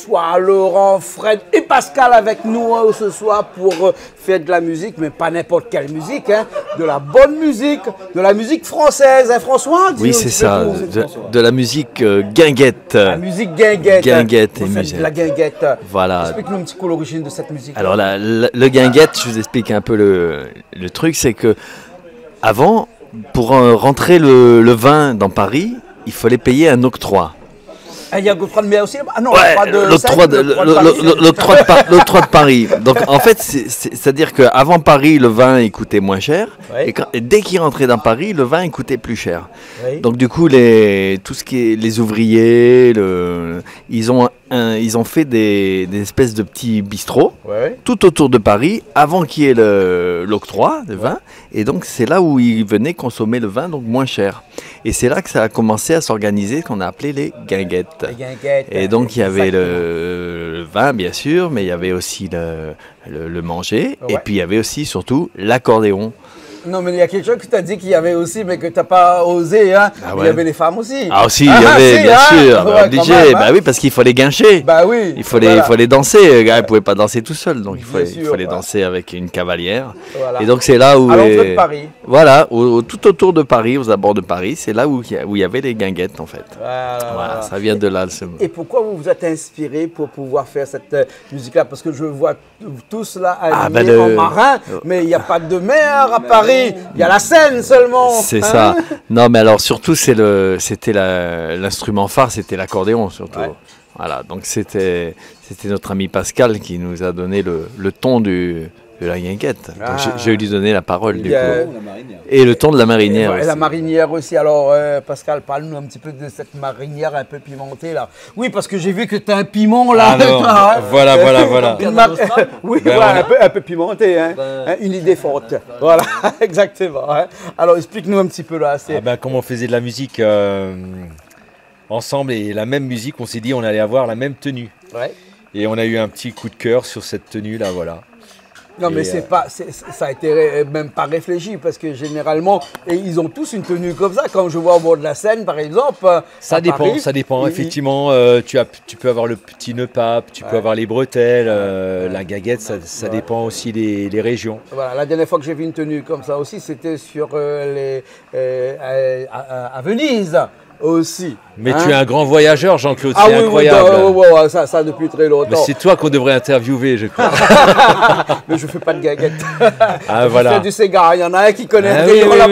François, Laurent, Fred et Pascal avec nous ce soir pour faire de la musique, mais pas n'importe quelle musique, hein, de la bonne musique, de la musique française, hein, François? Oui, c'est ça, de la musique guinguette. La musique guinguette. Guinguette et musique. La guinguette. Voilà. Explique-nous un petit peu l'origine de cette musique. Alors, le guinguette, je vous explique un peu le truc, c'est que avant, pour rentrer le vin dans Paris, il fallait payer un octroi. Il y a l'octroi de mer aussi? Ah non, ouais, l'octroi de Paris. Donc en fait, c'est-à-dire qu'avant Paris, le vin il coûtait moins cher. Ouais. Et dès qu'il rentrait dans Paris, le vin il coûtait plus cher. Ouais. Donc du coup, tout ce qui est les ouvriers, ils ont fait des espèces de petits bistrots tout autour de Paris avant qu'il y ait l'octroi de vin. Et donc c'est là où ils venaient consommer le vin, donc moins cher. Et c'est là que ça a commencé à s'organiser, qu'on a appelé les guinguettes. Et donc il y avait le vin bien sûr, mais il y avait aussi le manger, et puis il y avait aussi surtout l'accordéon. Non, mais il y a quelque chose que tu as dit qu'il y avait aussi, mais que tu n'as pas osé. Hein. Ah ouais. Il y avait les femmes aussi. Ah aussi, il y avait, bien sûr. Obligé. Même, hein. Bah oui, parce qu'il fallait guincher. Bah oui. Il fallait danser. Le gars ne pouvait pas danser tout seul. Donc il fallait danser avec une cavalière. Voilà. Et donc c'est là où... À l'entrée de Paris. Voilà, tout autour de Paris, aux abords de Paris, c'est là où il y avait les guinguettes en fait. Voilà, ça vient de là. Et pourquoi vous vous êtes inspiré pour pouvoir faire cette musique-là? Parce que je vois tous là animés en marin, mais il n'y a pas de mer à Paris. Il y a la Seine seulement. C'est ça. Non, mais alors surtout, c'était l'instrument phare, c'était l'accordéon surtout. Ouais. Voilà, donc c'était notre ami Pascal qui nous a donné le ton de la guinguette. Donc je vais lui donner la parole du coup. Et le ton de la marinière aussi. Et la marinière aussi. Alors Pascal, parle-nous un petit peu de cette marinière un peu pimentée là. Oui, parce que j'ai vu que tu as un piment là. Ah, voilà. Oui, voilà, un peu pimenté, hein. Une idée forte. Voilà, exactement. Hein. Alors explique-nous un petit peu là. Comme on faisait de la musique ensemble et la même musique, on s'est dit on allait avoir la même tenue. Ouais. Et on a eu un petit coup de cœur sur cette tenue là, voilà. Non, mais ça a été même pas réfléchi parce que généralement, ils ont tous une tenue comme ça. Quand je vois au bord de la Seine, par exemple. Ça dépend. Effectivement, tu peux avoir le petit nœud pape, tu peux avoir les bretelles, la guinguette, ça dépend aussi des régions. Voilà, la dernière fois que j'ai vu une tenue comme ça aussi, c'était sur à Venise. Aussi. Mais tu es un grand voyageur, Jean-Claude, c'est incroyable. Oui, ça depuis très longtemps. Mais c'est toi qu'on devrait interviewer, je crois. Mais je fais pas de guinguette. Ah, voilà. Je fais du Sega, il y en a un qui connaît. Il a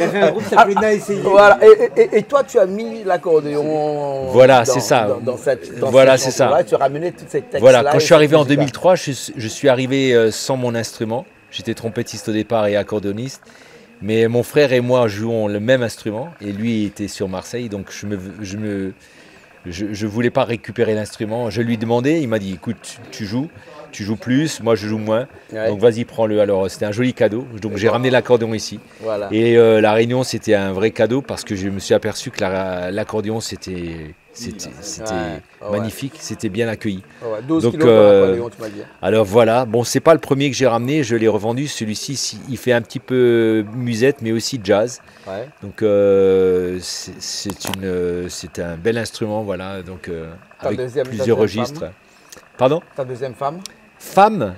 fait un groupe qui s'appelait Naessayé. Voilà. Et toi, tu as mis l'accordéon. Voilà, c'est ça. Voilà, c'est ça. Tu as ramené toutes ces textes. Voilà, quand je suis arrivé en 2003, je suis arrivé sans mon instrument. J'étais trompettiste au départ et accordéoniste. Mais mon frère et moi jouons le même instrument et lui était sur Marseille, donc je voulais pas récupérer l'instrument. Je lui ai demandé, il m'a dit écoute, tu joues plus, moi je joue moins, donc vas-y prends-le. Alors c'était un joli cadeau, donc j'ai ramené l'accordéon ici. Voilà. Et la réunion c'était un vrai cadeau parce que je me suis aperçu que l'accordéon c'était magnifique, c'était bien accueilli. 12 donc, kilos tu m'as dit. Alors voilà, bon c'est pas le premier que j'ai ramené, je l'ai revendu. Celui-ci, il fait un petit peu musette, mais aussi jazz. Ouais. Donc c'est un bel instrument, voilà. Donc avec plusieurs registres. Femme. Pardon? Ta deuxième femme? Femme?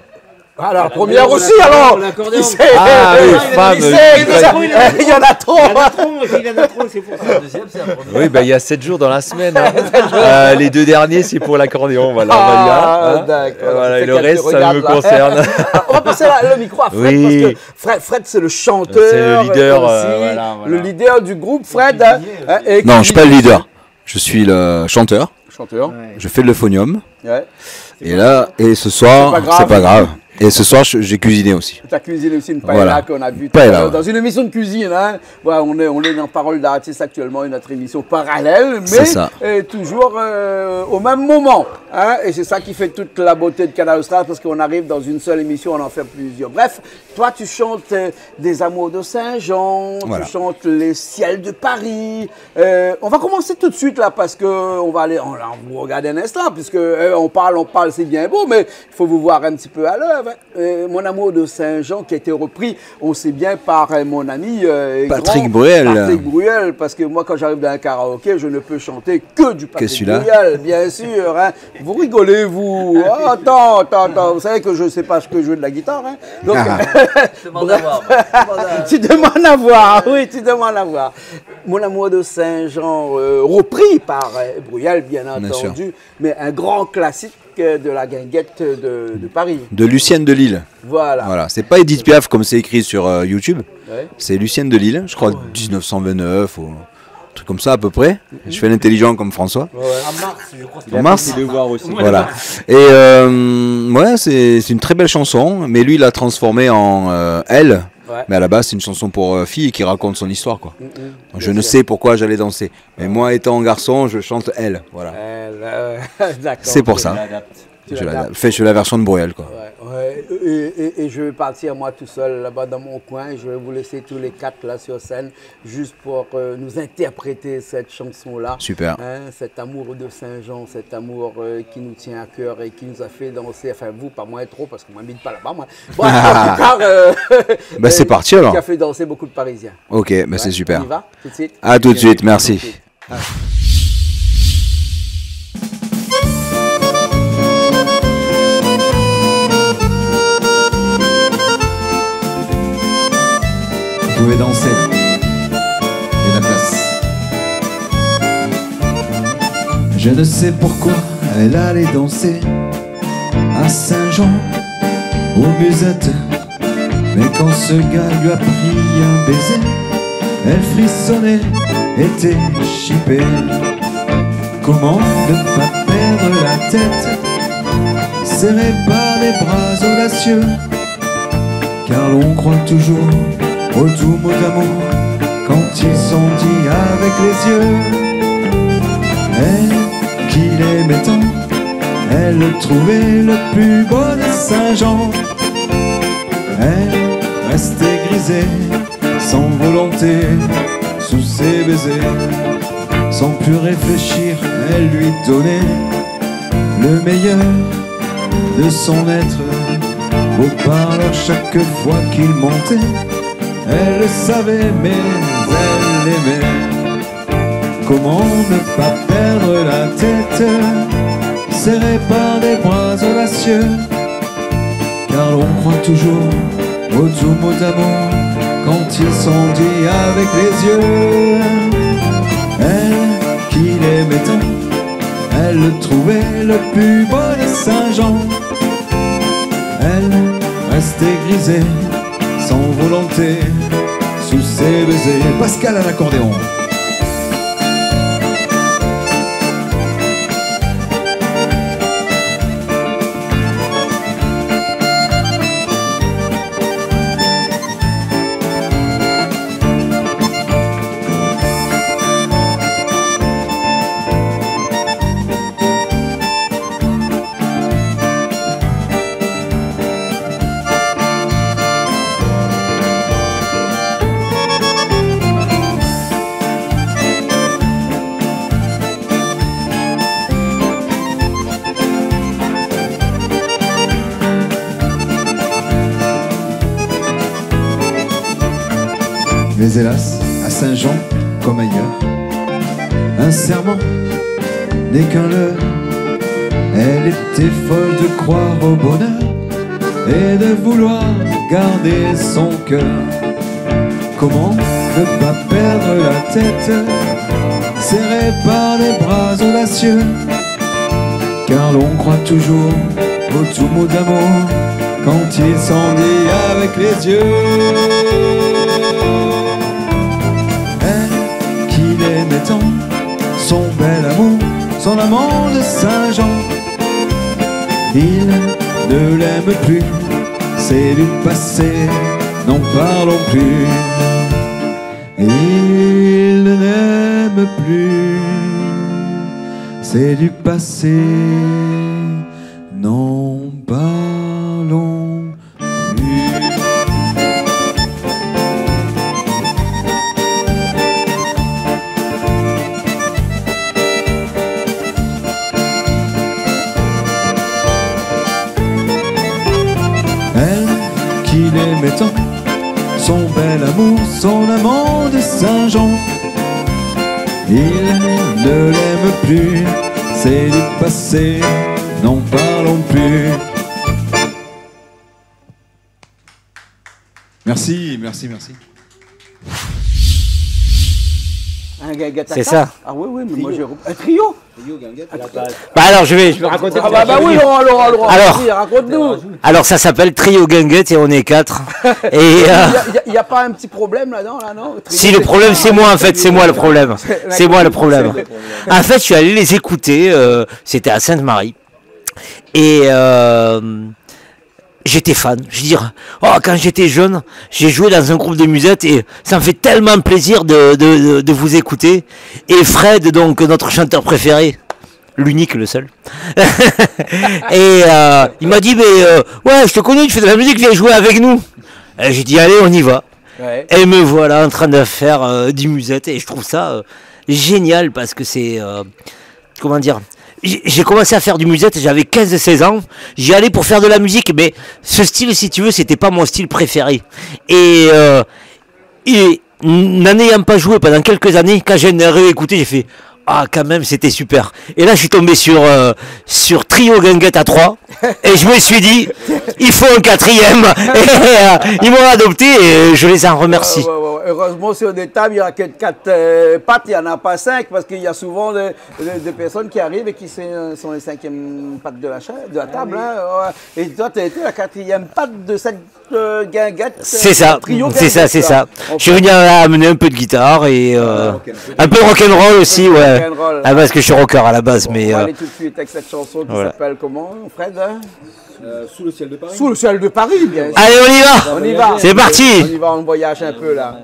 Ah, la première aussi alors. Ah oui, femme. Il y en a trop. C'est pour ça. Deuxième, c'est la première. Oui, il y a 7 jours dans la semaine. Hein. Les 2 derniers, c'est pour l'accordéon. Voilà, d'accord. Voilà, et le reste, ça me concerne. On va passer le micro à Fred, parce que Fred, c'est le chanteur. C'est le leader. Voilà. Le leader du groupe, Fred. Non, je ne suis pas le leader. Je suis le chanteur. Je fais le phonium. Et ce soir, c'est pas grave. Et ce soir, j'ai cuisiné aussi. Tu as cuisiné aussi une paella qu'on a vue dans une émission de cuisine. Hein. Ouais, on est dans Parole d'artiste actuellement, une autre émission parallèle, mais toujours au même moment. Hein, et c'est ça qui fait toute la beauté de Canal Austral, parce qu'on arrive dans une seule émission, on en fait plusieurs. Bref, toi tu chantes des Amours de Saint-Jean, voilà. Tu chantes les Ciels de Paris. On va commencer tout de suite là, parce que on va vous regarder un instant, puisque on parle, c'est bien beau, mais il faut vous voir un petit peu à l'œuvre. Mon Amour de Saint-Jean qui a été repris, on sait bien, par mon ami Patrick Bruel. Patrick Bruel, parce que moi quand j'arrive dans un karaoké, je ne peux chanter que du Patrick Bruel, bien sûr. Hein. Vous rigolez, vous. Oh, attends. Vous savez que je ne sais pas ce que jouer de la guitare. Hein. Donc, tu demandes à voir. Tu demandes à voir, oui, tu demandes à voir. Mon Amour de Saint-Jean, repris par Bruel, bien entendu, mais un grand classique de la guinguette de Paris. De Lucienne de Lille. Voilà. C'est pas Edith Piaf comme c'est écrit sur YouTube. Ouais. C'est Lucienne de Lille, je crois, 1929 ou... truc comme ça à peu près. Je fais l'intelligent comme François. Ouais. En mars, je crois. En mars. De voir aussi. Voilà. Et ouais, c'est une très belle chanson, mais lui il l'a transformée en elle. Ouais. Mais à la base, c'est une chanson pour filles qui raconte son histoire, quoi. Donc, je ne sais pourquoi j'allais danser. Mais moi, étant garçon, je chante elle. Voilà. C'est pour ça. Je fais la version de Bruel, quoi. Ouais. Et je vais partir moi tout seul là-bas dans mon coin. Je vais vous laisser tous les quatre là sur scène juste pour nous interpréter cette chanson-là. Super. Hein, cet amour de Saint-Jean, cet amour qui nous tient à cœur et qui nous a fait danser. Enfin vous, pas moi trop parce qu'on m'habite pas là-bas moi. Bon, en tout cas, c'est parti alors. Qui a fait danser beaucoup de Parisiens. Ok, c'est super. On y va tout de suite. À tout de suite, merci. Vous pouvez danser. Et la place. Je ne sais pourquoi elle allait danser à Saint-Jean, aux musettes. Mais quand ce gars lui a pris un baiser, elle frissonnait, était chippée. Comment ne pas perdre la tête, serrée par les bras audacieux, car l'on croit toujours au doux mot d'amour quand ils sont dits avec les yeux. Elle qui l'aimait tant, elle le trouvait le plus beau de Saint-Jean. Elle restait grisée, sans volonté, sous ses baisers. Sans plus réfléchir, elle lui donnait le meilleur de son être. Au parleur chaque fois qu'il montait, elle le savait, mais elle l'aimait. Comment ne pas perdre la tête, serrée par des bras audacieux, car l'on croit toujours aux doux mots d'amour quand ils sont dits avec les yeux. Elle qui l'aimait tant, elle le trouvait le plus beau de Saint-Jean. Elle restait grisée, sans volonté, sous ses baisers. Pascal à l'accordéon. Mais hélas, à Saint-Jean, comme ailleurs, un serment n'est qu'un leurre. Elle était folle de croire au bonheur et de vouloir garder son cœur. Comment ne pas perdre la tête, serrée par des bras audacieux, car l'on croit toujours aux doux mots d'amour quand ils sont dits avec les yeux. Aimait tant son bel amour, son amant de Saint-Jean. Il ne l'aime plus, c'est du passé, n'en parlons plus. Il ne l'aime plus, c'est du passé. temps, son bel amour, son amant de Saint-Jean. Il ne l'aime plus, c'est du passé, n'en parlons plus. Merci, merci, merci. Un guinguette à C'est quatre. ça. Ah oui, oui, mais moi j'ai... Un trio. Bah alors je vais raconter. Ah bah oui, Laurent, Alors. vas-y, raconte-nous. Alors ça s'appelle Trio Guinguette et on est 4. Et Il n'y a pas un petit problème là-dedans, là, non? si le problème c'est moi en fait, c'est moi le problème. C'est moi le problème. En fait, je suis allé les écouter, c'était à Sainte-Marie. Et j'étais fan. Je veux dire, quand j'étais jeune, j'ai joué dans un groupe de musette et ça me fait tellement plaisir de vous écouter. Et Fred, donc notre chanteur préféré, l'unique, le seul. Et il m'a dit, ouais, je te connais, tu fais de la musique, viens jouer avec nous. Et j'ai dit, allez, on y va. Ouais. Et me voilà en train de faire du musette et je trouve ça génial parce que c'est, comment dire, j'ai commencé à faire du musette, j'avais 15-16 ans, j'y allais pour faire de la musique, mais ce style, si tu veux, c'était pas mon style préféré. Et n'en ayant pas joué pendant quelques années, quand j'ai réécouté, j'ai fait ah, quand même, c'était super. Et là, je suis tombé sur Trio Guinguette à 3. Et je me suis dit, il faut un 4e. Et ils m'ont adopté et je les en remercie. Heureusement, sur des tables, il n'y a que 4 pattes, il n'y en a pas 5, parce qu'il y a souvent des personnes qui arrivent et qui sont les 5e pattes de la table. Hein. Et toi, tu as été la 4e patte de cette guinguette. C'est ça, c'est ça. Je suis venu amener un peu de guitare et un peu de rock'n'roll aussi, ouais. Ah, parce que je suis rocker à la base. Mais on va aller tout de suite avec cette chanson qui s'appelle comment, Fred? Sous le ciel de Paris. Sous le ciel de Paris, bien sûr. Allez, on y va. On y va. C'est parti. On y va, on voyage un peu là.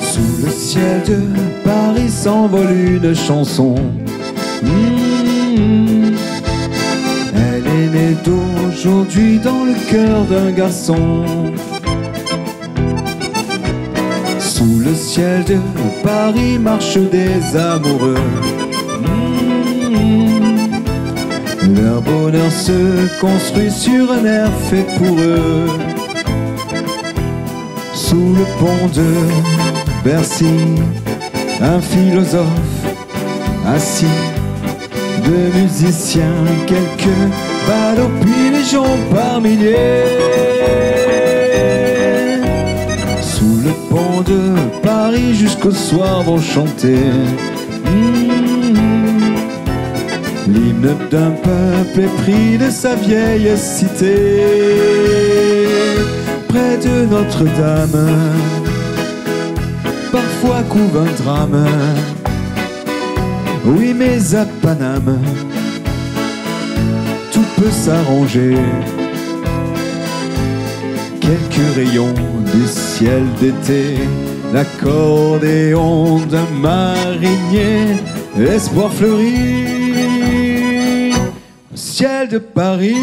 Sous le ciel de Paris s'envole une chanson. Elle est née d'aujourd'hui dans le cœur d'un garçon. Sous le ciel de Paris marchent des amoureux. Leur bonheur se construit sur un air fait pour eux. Sous le pont de Bercy, un philosophe assis, deux musiciens, quelques ballots, puis les gens par milliers. Sous le pont de Paris jusqu'au soir vont chanter l'hymne d'un peuple épris de sa vieille cité. Près de Notre-Dame, parfois couve un drame. Oui, mais à Paname, tout peut s'arranger. Quelques rayons du ciel d'été, l'accordéon d'un marinier, l'espoir fleurit au ciel de Paris.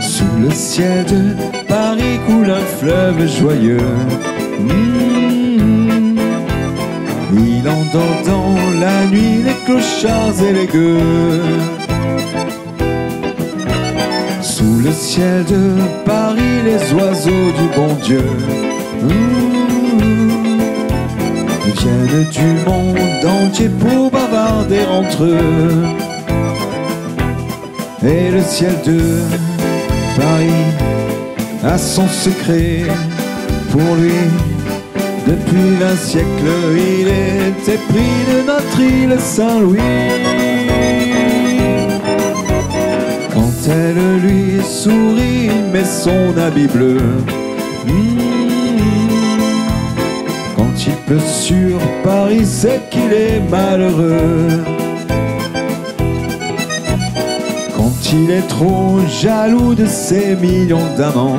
Sous le ciel de Paris coule un fleuve joyeux. Il endort dans la nuit les clochards et les gueux. Sous le ciel de Paris les oiseaux du bon Dieu viennent du monde entier pour bavarder entre eux. Et le ciel de Paris a son secret pour lui. Depuis un siècle, il était pris de notre île Saint-Louis. Quand elle lui sourit, il met son habit bleu. Quand il pleut sur Paris, c'est qu'il est malheureux. Quand il est trop jaloux de ses millions d'amants,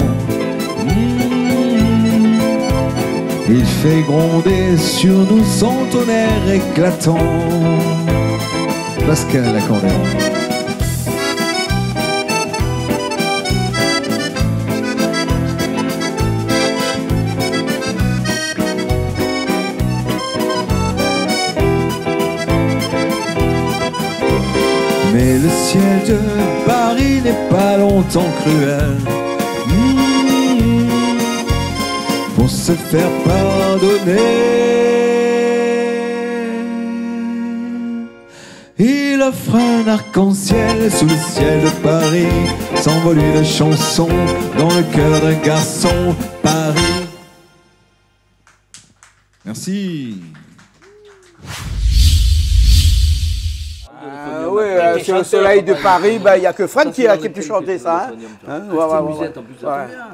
il fait gronder sur nous son tonnerre éclatant. Pascal l'accordéon. ciel de Paris n'est pas longtemps cruel. Pour se faire pardonner, il offre un arc-en-ciel sous le ciel de Paris. S'envole une chanson dans le cœur d'un garçon. Paris. Merci. Oui, sur le soleil de Paris, il n'y a que Fred qui a pu chanter ça.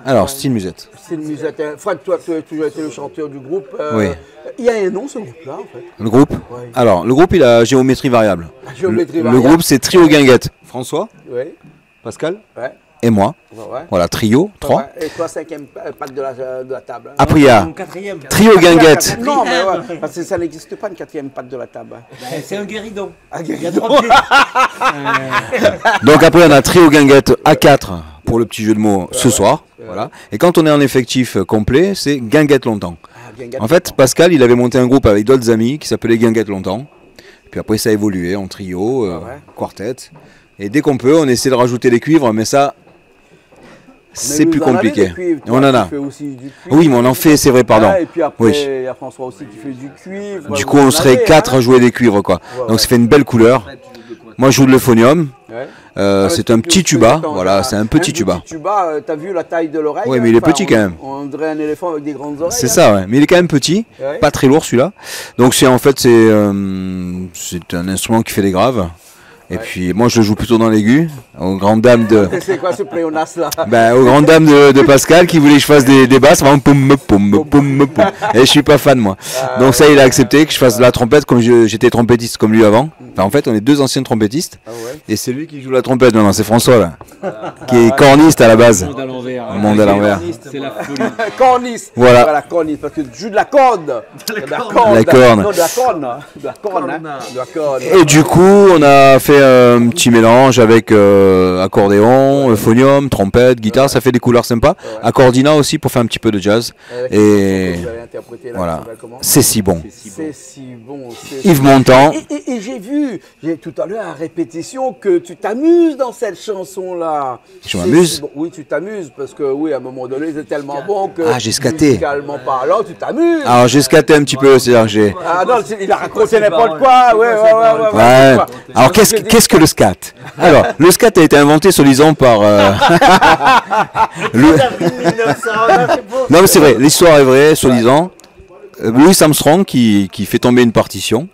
Alors, style musette. Style musette. Fred, toi, tu as toujours été le chanteur du groupe. Oui. Il y a un nom, ce groupe-là, en fait. Le groupe Alors, le groupe, il a géométrie variable. Le groupe, c'est Trio Guinguette. François, Pascal et moi. Voilà, trio, 3. Et toi, 5e patte de la table. Après, il y a Trio Guinguette. Non, mais parce que ça n'existe pas, une 4e patte de la table. C'est un guéridon. Un Il y a guéridon. 3 pieds. Donc après, on a Trio Guinguette A4 pour le petit jeu de mots ce soir. Voilà. Et quand on est en effectif complet, c'est Guinguette longtemps. En fait, Pascal, il avait monté un groupe avec d'autres amis qui s'appelait Guinguette longtemps. Puis après, ça a évolué en trio, quartet. Et dès qu'on peut, on essaie de rajouter les cuivres, mais ça, c'est plus compliqué. On en a. Oui, mais on en fait, c'est vrai, pardon. Et puis après, il y a François aussi qui fait du cuivre. Du coup, on serait 4 à jouer des cuivres, quoi. Donc ça fait une belle couleur. Moi, je joue de l'euphonium. C'est un petit tuba, voilà, c'est un petit tuba. T'as vu la taille de l'oreille? Oui, mais il est petit quand même. On dirait un éléphant avec des grandes oreilles. C'est ça, ouais. Mais il est quand même petit, pas très lourd celui-là. Donc c'est en fait c'est un instrument qui fait des graves. Et puis moi je le joue plutôt dans l'aigu, aux grandes dames de. C'est quoi ce pléonas là? Aux grandes dames de Pascal qui voulait que je fasse des basses, vraiment poum poum poum poum. Et je suis pas fan moi. Donc ça il a accepté que je fasse de la trompette comme j'étais trompettiste comme lui avant. Enfin, en fait on est deux anciens trompettistes. Et c'est lui qui joue la trompette maintenant, c'est François là, qui est corniste à la base. Monde à l'envers. Monde à l'envers. C'est la folie. Corniste. Voilà. Corniste parce que tu joues de la corde. La corne. Non, de la corne. De la corne. De la corne. Et du coup on a fait un petit mélange avec accordéon, euphonium, trompette, guitare, ça fait des couleurs sympas. Accordina aussi pour faire un petit peu de jazz. Et voilà, c'est si bon. C'est si bon. Yves Montand. Et j'ai vu tout à l'heure à répétition que tu t'amuses dans cette chanson-là. Je m'amuse. Bon. Oui, tu t'amuses parce que oui, à un moment donné, c'est tellement bon que. Ah, j'ai scaté. Musicalement parlant, tu t'amuses. Alors j'ai scaté un petit peu, c'est-à-dire que j'ai. Ah non, il a raconté n'importe quoi. Ouais. Alors qu'est-ce que le scat? Alors, le scat a été inventé soi-disant par. Non mais c'est vrai, l'histoire est vraie, soi-disant. Louis Armstrong qui fait tomber une partition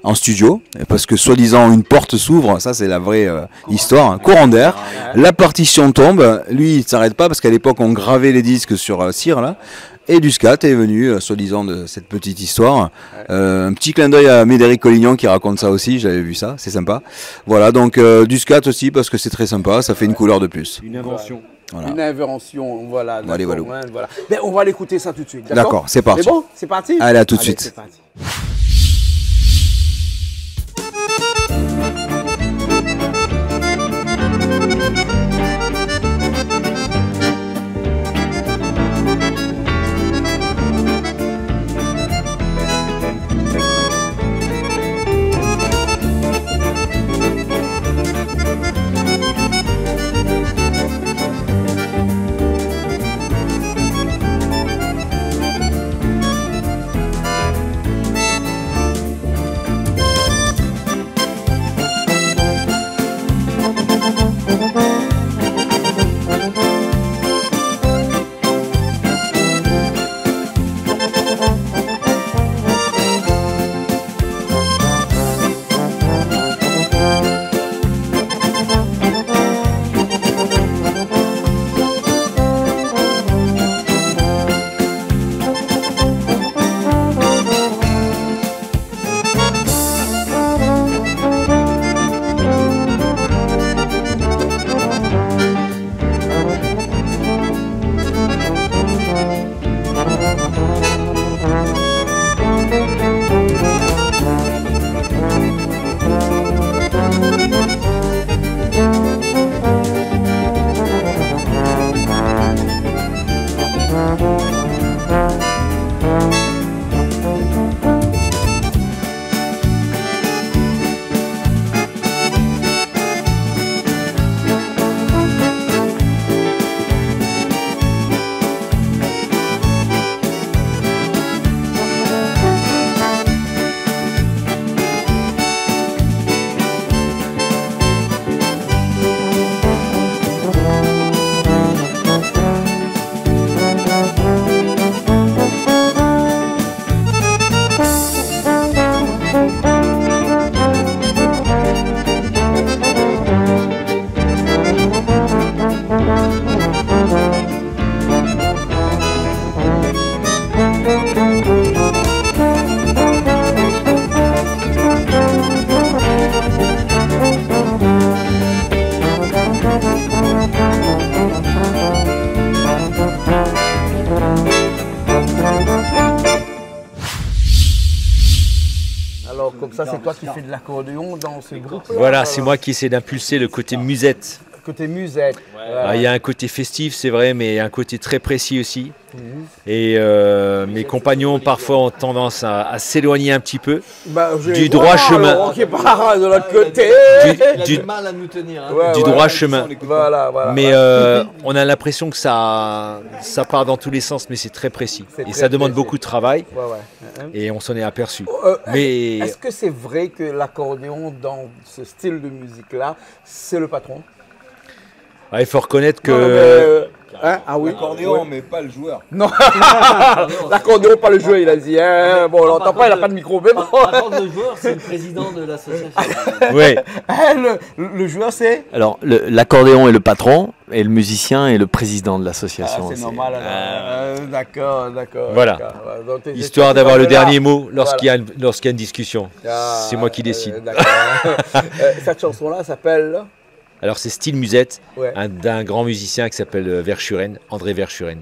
en studio, parce que soi-disant une porte s'ouvre, ça c'est la vraie histoire, un courant d'air, la partition tombe, lui il ne s'arrête pas parce qu'à l'époque on gravait les disques sur cire là, et du scat est venu, soi-disant de cette petite histoire. Un petit clin d'œil à Médéric Collignon qui raconte ça aussi, j'avais vu ça, c'est sympa. Voilà, donc du scat aussi parce que c'est très sympa, ça fait une couleur de plus. Une invention. Voilà. Une invention, voilà. Allez, voilà. Mais on va l'écouter ça tout de suite. D'accord, c'est parti. C'est bon, c'est parti. Allez, à tout de suite. C'est parti. toi qui fais de l'accordéon dans ce groupe. Voilà, c'est moi qui essaie d'impulser le côté musette. Côté musette. Il y a un côté festif, c'est vrai, mais un côté très précis aussi. Et mes compagnons parfois ont tendance à s'éloigner un petit peu du droit chemin. Qui part de l'autre côté. Du mal à nous tenir. Du droit chemin. Voilà. Mais on a l'impression que ça part dans tous les sens, mais c'est très précis. Et ça demande beaucoup de travail. Et on s'en est aperçu. Mais est-ce que c'est vrai que l'accordéon dans ce style de musique-là, c'est le patron? Il faut reconnaître que... Ah oui. L'accordéon, mais pas le joueur. Non, l'accordéon, pas le joueur, il a dit. Bon, on l'entend pas, il n'a pas de micro. Mais bon. Par contre, le joueur, c'est le président de l'association. Oui. Le joueur, c'est? Alors, l'accordéon est le patron et le musicien est le président de l'association. C'est normal. D'accord. Voilà. Donc, histoire d'avoir le dernier mot lorsqu'il y a une discussion. C'est moi qui décide. Cette chanson-là s'appelle... Alors c'est style musette, d'un grand musicien qui s'appelle Verschuren, André Verschuren.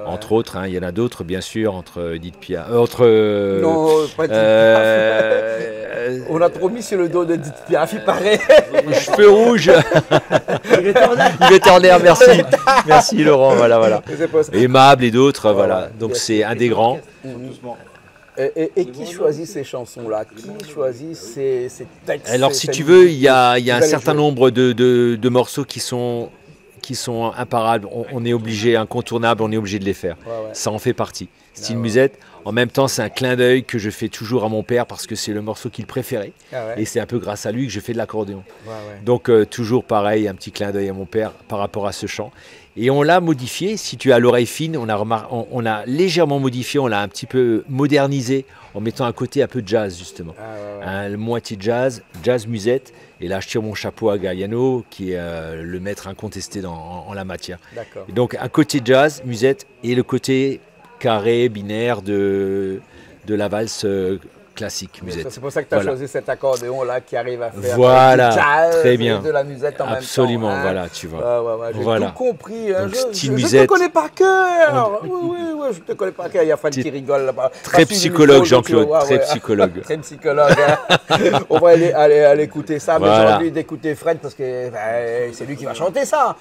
Entre autres, il y en a d'autres bien sûr, entre Edith Piaf. Non, pas Edith Piaf. On a trop mis sur le dos de Edith Piaf, il paraît. Cheveux rouges. Vétérinaire, merci. Merci Laurent, voilà. Aimable et d'autres, voilà. Donc c'est un des grands. Et qui choisit ces chansons-là? Qui choisit ces textes? Alors, si tu veux, il y a un certain nombre de morceaux qui sont imparables. On est obligé, incontournables, on est obligé de les faire. Ça en fait partie. Style musette. En même temps, c'est un clin d'œil que je fais toujours à mon père parce que c'est le morceau qu'il préférait. Et c'est un peu grâce à lui que je fais de l'accordéon. Donc, toujours pareil, un petit clin d'œil à mon père par rapport à ce chant. Et on l'a modifié, si tu as l'oreille fine, on a légèrement modifié, on l'a un petit peu modernisé en mettant un côté un peu jazz justement. Moitié jazz musette. Et là je tire mon chapeau à Galliano qui est le maître incontesté en la matière. Et donc un côté jazz, musette et le côté carré, binaire de la valse classique musette. C'est pour ça que tu as choisi cet accordéon-là qui arrive à faire du jazz très bien. Et de la musette en Absolument, même temps. voilà, tu vois. J'ai tout compris. Donc, je te connais par cœur. Oui, je te connais par cœur. Il y a Fred qui rigole là-bas. Très psychologue, Jean-Claude. Très psychologue. Très psychologue. On va aller écouter ça. Mais j'ai envie d'écouter Fred parce que c'est lui qui va chanter ça.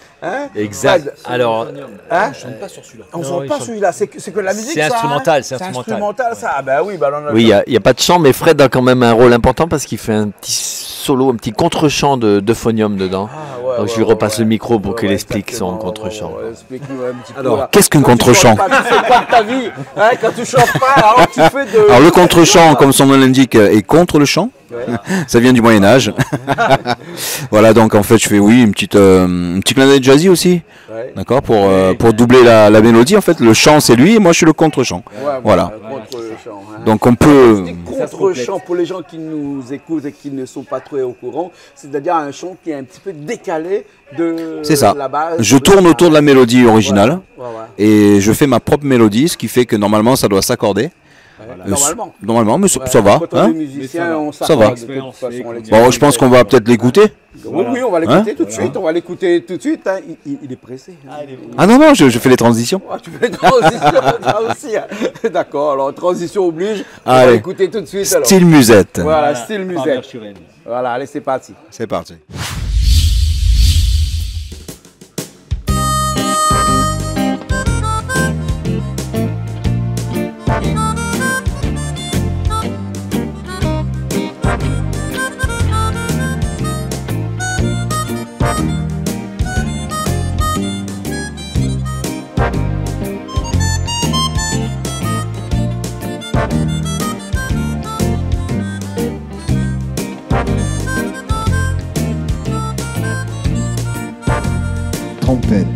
Exact. Alors, on ne chante pas sur celui-là. On ne chante pas celui-là. C'est que la musique. C'est instrumental. C'est instrumental, ça. Ben oui, il n'y a pas de chant, mais Fred a quand même un rôle important parce qu'il fait un petit solo, un petit contre-chant de phonium dedans. Donc je lui repasse le micro pour qu'il explique son contre-chant. Alors, qu'est-ce qu'un contre-chant? Tu fais pas de ta vie. Quand tu chantes pas, alors tu fais de... Alors le contre-chant, comme son nom l'indique, est contre le chant. Ça vient du Moyen-Âge. Voilà, donc en fait je fais un petit clin d'œil jazzy aussi. D'accord, pour doubler la mélodie. En fait, le chant c'est lui et moi je suis le contre-chant. Voilà. Donc on peut... Contre-chant, pour les gens qui nous écoutent et qui ne sont pas trop au courant, c'est-à-dire un chant qui est un petit peu décalé de la base. Je tourne autour de la mélodie originale et je fais ma propre mélodie, ce qui fait que normalement ça doit s'accorder. Normalement, mais ça va. Ça va. Bon, je pense qu'on va peut-être l'écouter. Oui, on va l'écouter tout de suite. On va l'écouter tout de suite. Il est pressé. Ah non, je fais les transitions. Tu fais les transitions aussi. D'accord, alors transition oblige. On va l'écouter tout de suite. Style musette. Voilà, style musette. Voilà, allez, c'est parti. C'est parti. Trompette.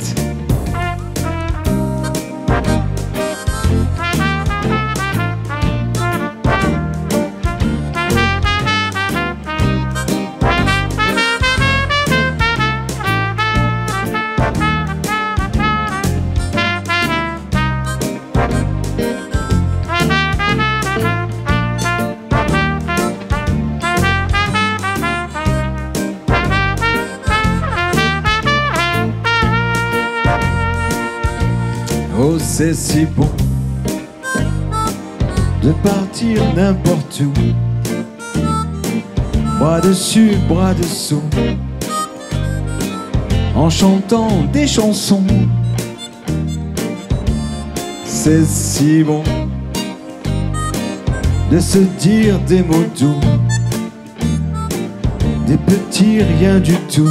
Oh, c'est si bon de partir n'importe où bras dessus, bras dessous, en chantant des chansons. C'est si bon de se dire des mots doux, des petits rien du tout,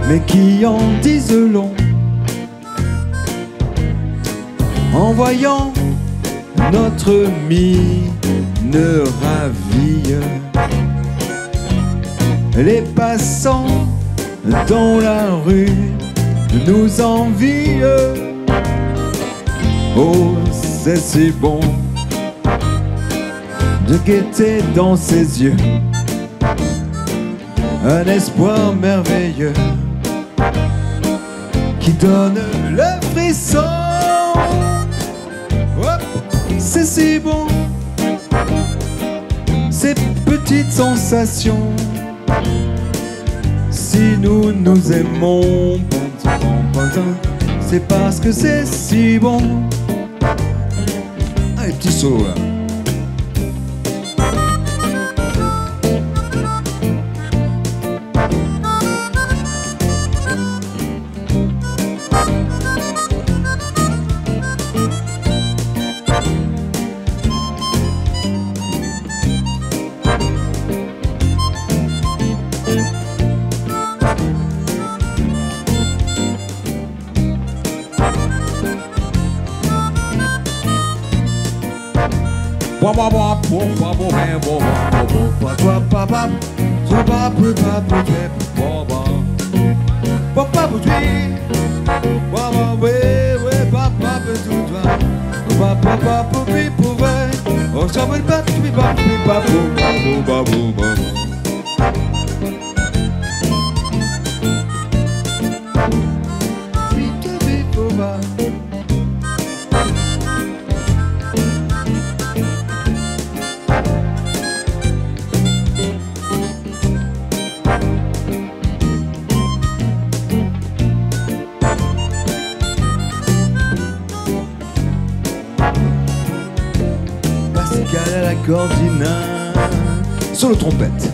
mais qui en disent long. En voyant notre mine ravie, les passants dans la rue nous envient. Oh, c'est si bon de guetter dans ses yeux un espoir merveilleux qui donne le frisson. C'est si bon, ces petites sensations. Si nous nous aimons, c'est parce que c'est si bon. Allez, petit solo là. Gordina sur le trompette.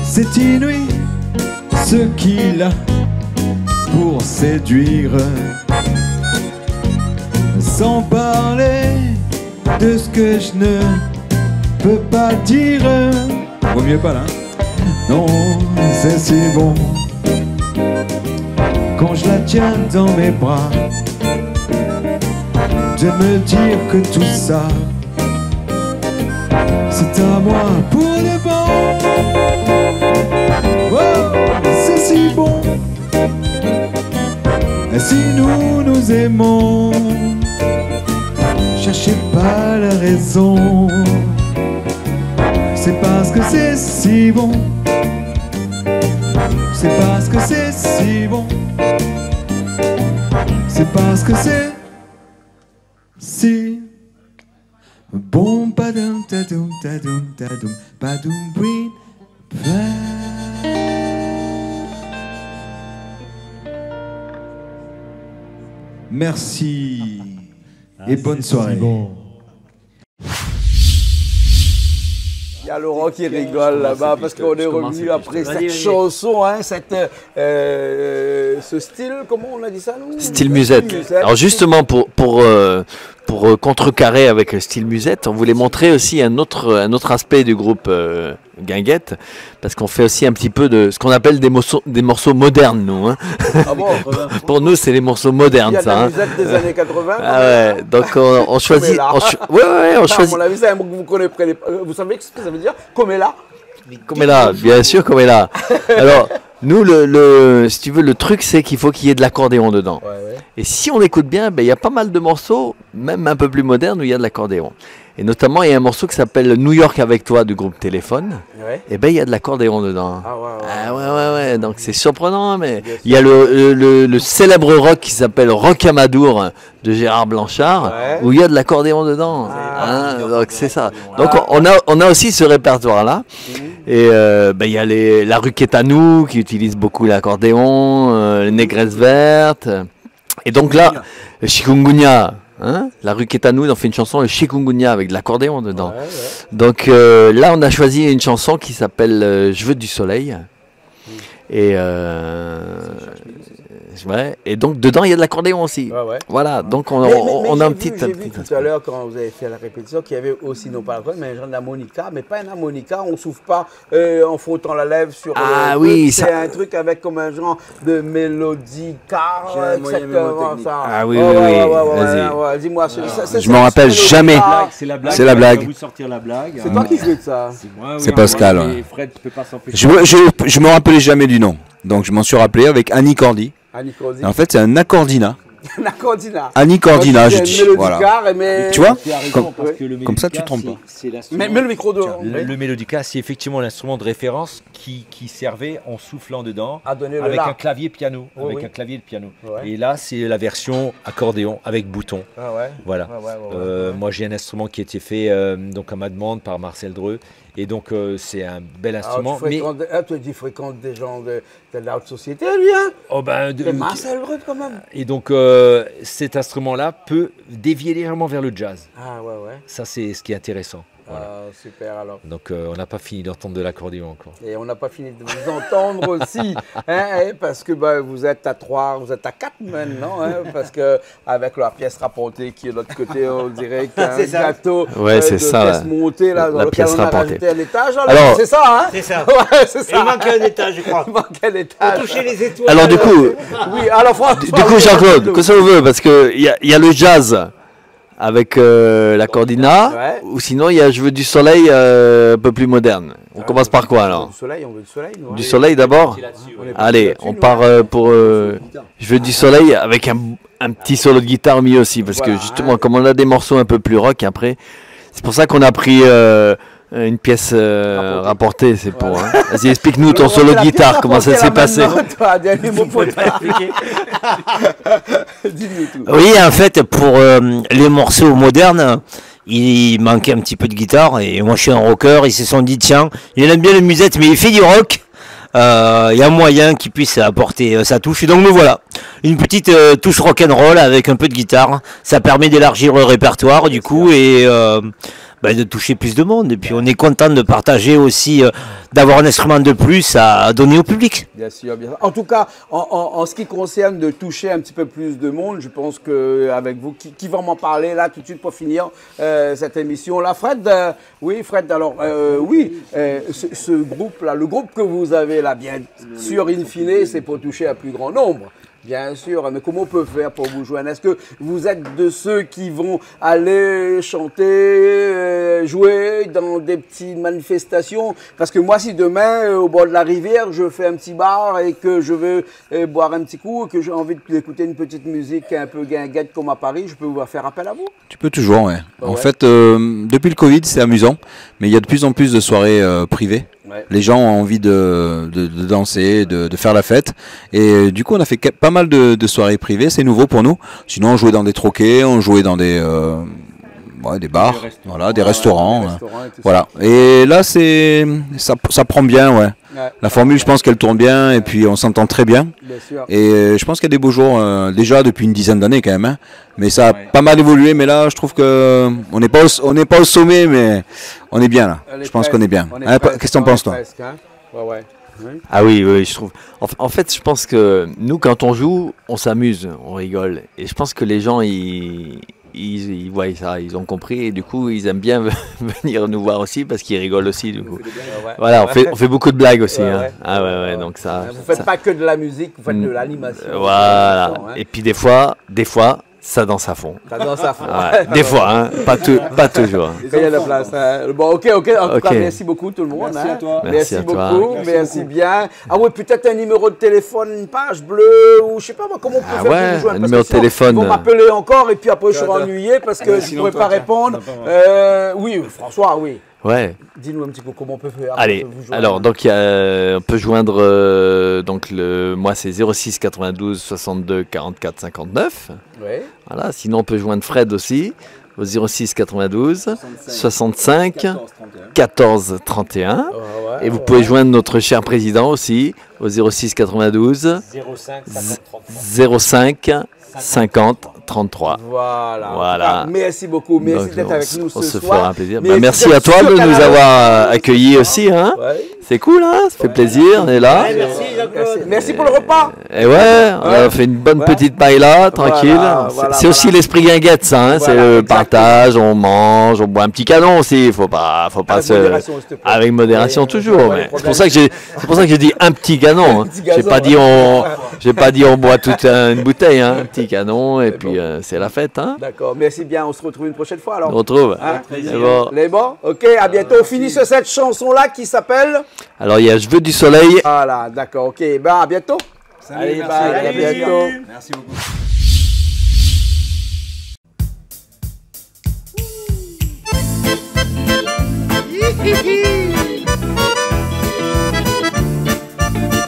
C'est inouï ce qu'il a pour séduire, sans parler de ce que je ne peux pas dire. Vaut mieux pas là. Non, c'est si bon quand je la tiens dans mes bras, de me dire que tout ça c'est à moi pour de bon. Oh, c'est si bon. Et si nous nous aimons, cherchez pas la raison. C'est parce que c'est si bon. C'est parce que c'est si bon. C'est parce que c'est si bon. Padum tadum tadum tadum padum brin. Merci et bonne soirée. Bon. Il y a Laurent qui rigole là-bas parce qu'on est revenu après cette chanson, hein, ce style, comment on a dit ça nous ? Style musette. Alors justement pour contrecarrer avec le style musette, on voulait montrer aussi un autre aspect du groupe Guinguette, parce qu'on fait aussi un petit peu de ce qu'on appelle des morceaux modernes, nous. Hein. Ah bon, pour nous, c'est les morceaux modernes, ça. Il y a de la musette des années 80. Ah ouais, donc on choisit. on choisit. On a vu ça, vous savez ce que ça veut dire ? Comella. Comella, bien sûr, Comella. Alors, nous, si tu veux, le truc, c'est qu'il faut qu'il y ait de l'accordéon dedans. Ouais. Et si on écoute bien, il y a pas mal de morceaux, même un peu plus modernes, où il y a de l'accordéon. Et notamment, il y a un morceau qui s'appelle New York avec toi du groupe Téléphone. Ouais. Et ben il y a de l'accordéon dedans. Ah ouais, ouais. Ah ouais. Donc c'est surprenant, mais il y a le célèbre rock qui s'appelle Rock Amadour de Gérard Blanchard, où il y a de l'accordéon dedans. Donc c'est ça. Donc on a aussi ce répertoire-là. Et il y a la rue Quétanou qui utilise beaucoup l'accordéon, les négresses vertes. Et donc là, le chikungunya. Hein, la rue Quétanou, on fait une chanson, le chikungunya, avec de l'accordéon dedans. Donc là, on a choisi une chanson qui s'appelle Je veux du soleil. Et et donc dedans il y a de l'accordéon aussi. Voilà, donc on a un petit. J'ai vu tout à l'heure quand vous avez fait la répétition qu'il y avait aussi non pas l'accordéon mais un genre d'harmonica, mais pas un harmonica, on souffle pas en frottant la lèvre sur. Oui, c'est un truc avec comme un genre de mélodie car exactement ça. Ah oui, vas-y. Dis-moi, je m'en rappelle jamais. C'est la blague. C'est la blague. Vous sortir la blague. C'est toi qui jouais de ça. C'est Pascal. Fred, tu peux pas s'empêcher. Je me rappelais jamais du nom, donc je m'en suis rappelé avec Annie Cordy. Et en fait, c'est un accordina. Un accordina. Annie Cordina, je dis. Voilà. Tu vois, comme ça, tu te trompes pas. Mais le micro de. Le mélodica, c'est effectivement l'instrument de référence qui servait en soufflant dedans avec un clavier piano. Un clavier de piano. Et là, c'est la version accordéon avec bouton. Voilà. Moi, j'ai un instrument qui a été fait donc à ma demande par Marcel Dreux. Et donc, c'est un bel instrument. Tu fréquentes des gens de la haute société, lui, hein? Marcel Dreux, quand même. Et donc, cet instrument-là peut dévier légèrement vers le jazz. Ça, c'est ce qui est intéressant. Voilà. Super alors. Donc on n'a pas fini d'entendre de l'accordéon encore. Et on n'a pas fini de vous entendre aussi, parce que vous êtes à 3, vous êtes à 4 maintenant, parce que avec la pièce rapportée qui est de l'autre côté, on dirait qu'un gâteau c'est de pièce montée là, dans lequel on a rajouté un étage. Alors, c'est ça, hein? C'est ça. C'est ça. Il manque un étage, je crois. Il manque un étage. Pour toucher les étoiles. Alors du coup, Jean-Claude, que ça vous veut, parce que il y a le jazz. Avec la cordina, ou sinon il y a Je veux du soleil un peu plus moderne. On commence par quoi alors? On veut du soleil. Du soleil d'abord. Allez, on part pour Je veux du soleil avec un petit solo de guitare mis aussi, parce que justement comme on a des morceaux un peu plus rock après, c'est pour ça qu'on a pris une pièce rapportée, c'est pour. Vas-y, explique-nous ton solo de guitare, comment ça s'est passé. Oui, en fait, pour les morceaux modernes, il manquait un petit peu de guitare. Et moi, je suis un rocker. Ils se sont dit, tiens, il aime bien la musette, mais il fait du rock. Il y a moyen qu'il puisse apporter sa touche. Et donc, me voilà. Une petite touche rock'n'roll avec un peu de guitare. Ça permet d'élargir le répertoire, du coup, et de toucher plus de monde. Et puis on est content de partager aussi, d'avoir un instrument de plus à donner au public. Bien sûr, bien sûr. En tout cas, en ce qui concerne de toucher un petit peu plus de monde, je pense qu'avec vous, qui va m'en parler là tout de suite pour finir cette émission là, Fred, Fred, alors ce groupe-là, le groupe que vous avez là, bien sûr, in fine, c'est pour toucher un plus grand nombre. Bien sûr, mais comment on peut faire pour vous joindre? Est-ce que vous êtes de ceux qui vont aller chanter, jouer dans des petites manifestations? Parce que moi, si demain, au bord de la rivière, je fais un petit bar et que je veux boire un petit coup, et que j'ai envie d'écouter une petite musique un peu guinguette comme à Paris, je peux vous faire appel à vous? Tu peux toujours, ouais. En fait, depuis le Covid, c'est amusant, mais il y a de plus en plus de soirées privées. Les gens ont envie de danser, de faire la fête. Et du coup, on a fait pas mal de soirées privées. C'est nouveau pour nous. Sinon, on jouait dans des troquets, on jouait dans des bars, des restaurants. Voilà. Et là, ça prend bien, La formule, je pense qu'elle tourne bien et puis on s'entend très bien. Et je pense qu'il y a des beaux jours déjà depuis une dizaine d'années quand même. Mais ça a pas mal évolué. Mais là, je trouve que on n'est pas au sommet, mais on est bien là. Je pense qu'on est bien. Qu'est-ce que t'en penses toi? Ah oui, je trouve. En fait, je pense que nous, quand on joue, on s'amuse, on rigole. Et je pense que les gens, ils voient ça, ils ont compris. Et du coup, ils aiment bien venir nous voir aussi parce qu'ils rigolent aussi. Du coup. Voilà, on fait beaucoup de blagues aussi. Donc ça. Vous faites pas que de la musique, vous faites de l'animation. Voilà. Et puis des fois, ça danse à fond. Ça danse à fond. Ouais, des fois, hein, pas toujours. Quand il y a la place. Hein. Bon, ok. En tout cas, merci beaucoup tout le monde. Merci à toi. Merci à toi. Beaucoup. Merci bien. Ah ouais, peut-être un numéro de téléphone, une page bleue ou je sais pas moi, comment on peut faire pour vous joindre. Un numéro de téléphone. Ils vont m'appeler encore et puis après je serai ennuyé parce que je ne pourrais pas répondre. Oui, François, oui. Ouais. Dis-nous un petit peu comment on peut faire. Allez, alors donc on peut joindre donc moi c'est 06 92 62 44 59. Ouais. Voilà, sinon on peut joindre Fred aussi au 06 92 65 14 31. Et vous pouvez joindre notre cher président aussi au 06 92 05 50 33. Voilà. Merci beaucoup. Merci d'être avec nous ce soir. On se fera un plaisir. Merci à toi de nous avoir accueillis aussi. Hein. Ouais. C'est cool, hein, ça fait plaisir. On est là. Merci pour le repas. Et ouais, on a fait une bonne petite paella, tranquille. C'est aussi l'esprit guinguette, ça. Hein. C'est le partage, on mange, on boit un petit canon aussi. Faut pas avec modération toujours. Mais c'est pour ça que j'ai dit un petit canon. Hein. J'ai pas dit on boit toute une bouteille, hein. Un petit canon et puis c'est la fête. Hein. D'accord, merci bien. On se retrouve une prochaine fois alors. On se retrouve. Hein? Les bons. Ok, à bientôt. On finit sur cette chanson-là qui s'appelle. Alors il y a Je veux du soleil. Voilà, d'accord. Ok, ben à bientôt. Salut, allez, merci, bye, à bientôt. Merci beaucoup.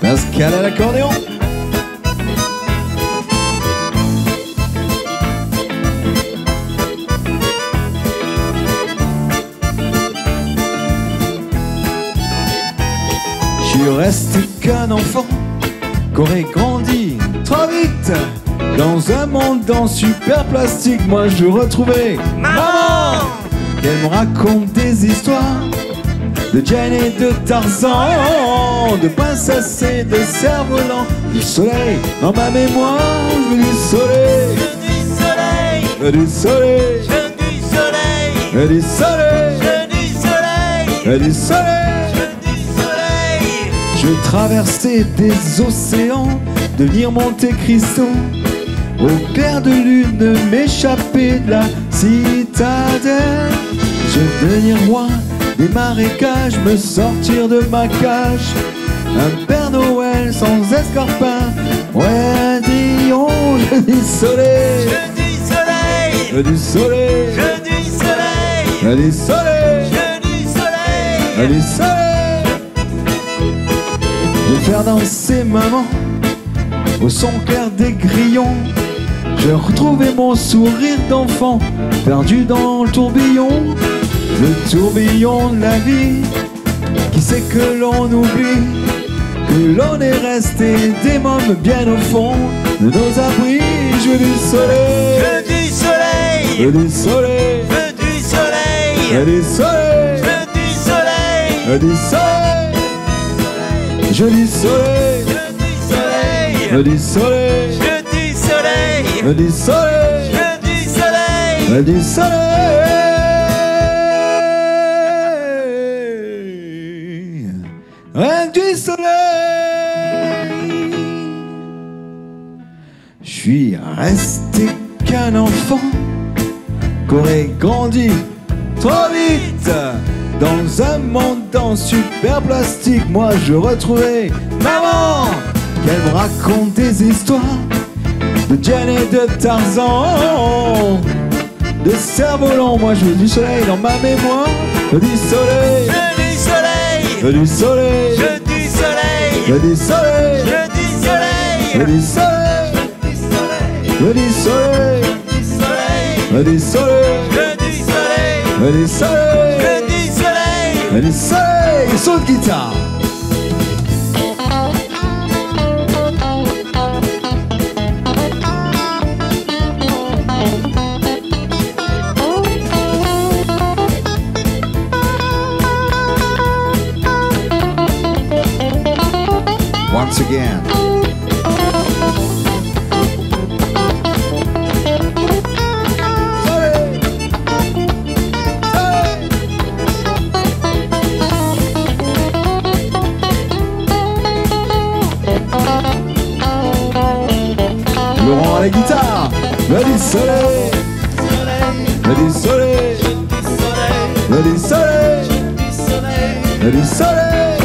Pascal à l'accordéon. Je suis resté qu'un enfant qu'aurait grandi trop vite dans un monde en super plastique. Moi je retrouvais maman qu'elle me raconte des histoires de Jane et de Tarzan, de princesse et de cerf-volant. Du soleil dans ma mémoire, je veux du soleil, je veux du soleil, je veux du soleil, je veux du soleil, je veux du soleil, je veux du soleil. Je veux traverser des océans, devenir Monte Cristo, au clair de lune, m'échapper de la citadelle. Je veux devenir roi des marécages, me sortir de ma cage, un Père Noël sans escarpin, ouais un Dion, je dis soleil, je dis soleil, je dis soleil, je dis soleil, je dis soleil, je dis soleil, je dis soleil. Je vais faire danser maman au son clair des grillons. Je retrouvais mon sourire d'enfant perdu dans le tourbillon de la vie. Qui sait que l'on oublie que l'on est resté des mômes bien au fond de nos abris. Je veux du soleil, je veux du soleil, je veux du soleil, je veux du soleil, je veux du soleil, je veux du soleil, je veux du soleil. Je dis soleil, je dis soleil, je dis soleil, je dis soleil, je dis soleil, je dis soleil, je dis soleil. Je suis resté qu'un enfant qu'aurait grandi trop vite dans un monde en super plastique. Moi je retrouvais maman qu'elle me raconte des histoires de Jane et de Tarzan, de cerf-volant. Moi je veux du soleil dans ma mémoire. Je dis soleil, je dis soleil, je dis soleil, je dis soleil, je dis soleil, je dis soleil, je dis soleil, je dis soleil, je dis soleil, je dis soleil, je dis soleil. Allez, soleil, saut de guitare. Once again. Laurent à la guitare. Le dit soleil, le dit soleil, le dit soleil, le dit soleil, le dit soleil,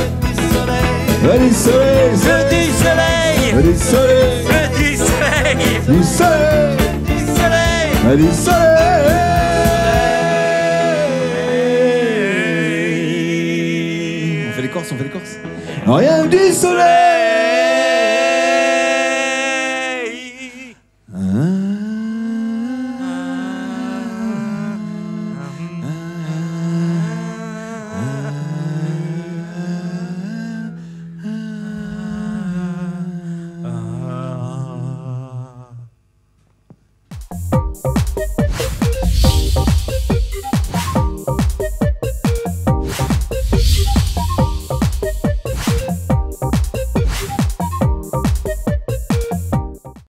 Je dis soleil, le dit soleil, je dis soleil, le dit soleil, je dis soleil. le dit soleil. On fait les Corses, on fait les Corses. Rien du soleil.